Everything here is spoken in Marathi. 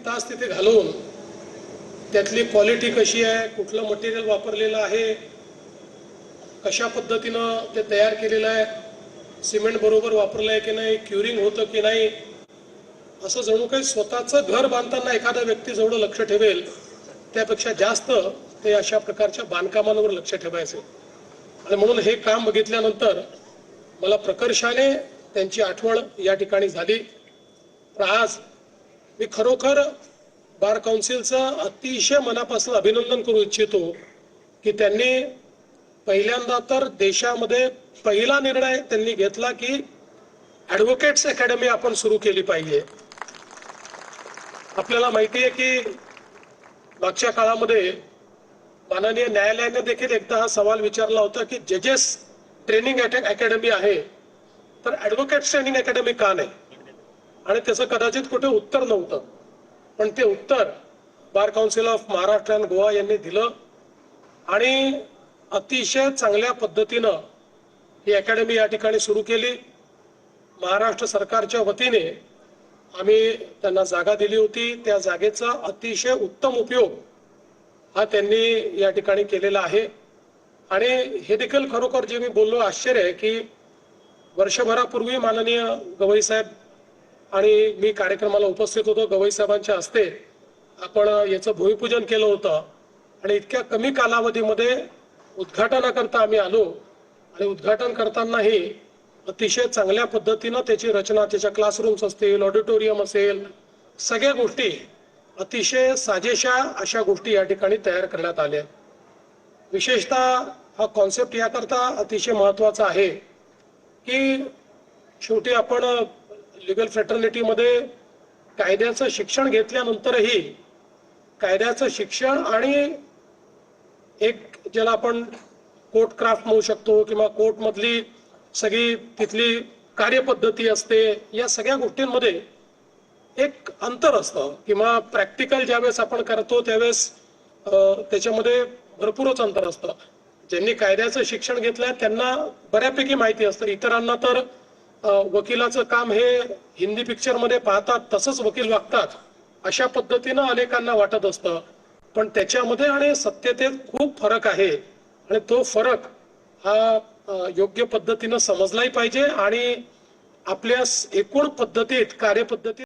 तास तिथे घालवून त्यातली क्वालिटी कशी आहे, कुठलं मटेरियल वापरलेलं आहे, कशा पद्धतीनं ते तयार केलेलं आहे, सिमेंट बरोबर वापरलं आहे की नाही, क्युरिंग होतं की नाही, असं जणू काही स्वतःचं घर बांधताना एखादा व्यक्ती जेवढं लक्ष ठेवेल त्यापेक्षा जास्त ते अशा प्रकारच्या बांधकामांवर लक्ष ठेवायचे. आणि म्हणून हे काम बघितल्यानंतर मला प्रकर्षाने त्यांची आठवण या ठिकाणी झाली. आज मी खरोखर बार काउन्सिलचं अतिशय मनापासून अभिनंदन करू इच्छितो की त्यांनी पहिल्यांदा तर देशामध्ये पहिला निर्णय त्यांनी घेतला की ॲडव्होकेट्स अकॅडमी आपण सुरू केली पाहिजे. आपल्याला माहिती आहे की मागच्या काळामध्ये माननीय न्यायालयाने देखील एकदा हा सवाल विचारला होता की जजेस ट्रेनिंग अकॅडमी आहे तर ॲडव्होकेट्स ट्रेनिंग अकॅडमी का नाही, आणि त्याचं कदाचित कुठे उत्तर नव्हतं. पण ते उत्तर bar council of Maharashtra and Goa यांनी दिलं आणि अतिशय चांगल्या पद्धतीनं ही अकॅडमी या ठिकाणी सुरू केली. महाराष्ट्र सरकारच्या वतीने आम्ही त्यांना जागा दिली होती. त्या जागेचा अतिशय उत्तम उपयोग हा त्यांनी या ठिकाणी केलेला आहे. आणि हे देखील खरोखर जे मी बोललो आश्चर्य आहे की वर्षभरापूर्वी माननीय गवई साहेब आणि मी कार्यक्रमाला उपस्थित होतो. गवई साहेबांच्या हस्ते आपण याचं भूमिपूजन केलं होतं आणि इतक्या कमी कालावधीमध्ये उद्घाटनाकरता आम्ही आलो आणि उद्घाटन करतानाही अतिशय चांगल्या पद्धतीनं त्याची रचना, त्याच्या क्लासरूम्स असतील, ऑडिटोरियम असेल, सगळ्या गोष्टी अतिशय साजेशा अशा गोष्टी या ठिकाणी तयार करण्यात आल्या. विशेषतः हा कॉन्सेप्ट याकरता अतिशय महत्त्वाचा आहे की शेवटी आपण लिगल फ्रॅटर्निटीमध्ये कायद्याचं शिक्षण घेतल्यानंतरही कायद्याचं शिक्षण आणि एक ज्याला आपण कोर्ट क्राफ्ट म्हणू शकतो किंवा कोर्टमधली सगळी तिथली कार्यपद्धती असते, या सगळ्या गोष्टींमध्ये एक अंतर असतं किंवा प्रॅक्टिकल ज्यावेळेस आपण करतो त्यावेळेस त्याच्यामध्ये भरपूरच अंतर असतं. ज्यांनी कायद्याचं शिक्षण घेतलंय त्यांना बऱ्यापैकी माहिती असतं. इतरांना तर वकिलाचं काम हे हिंदी पिक्चरमध्ये पाहतात तसंच वकील वागतात अशा पद्धतीनं अनेकांना वाटत असतं. पण त्याच्यामध्ये आणि सत्यतेत खूप फरक आहे आणि तो फरक हा योग्य पद्धतीनं समजलाही पाहिजे आणि आपल्या एकूण पद्धतीत कार्यपद्धतीत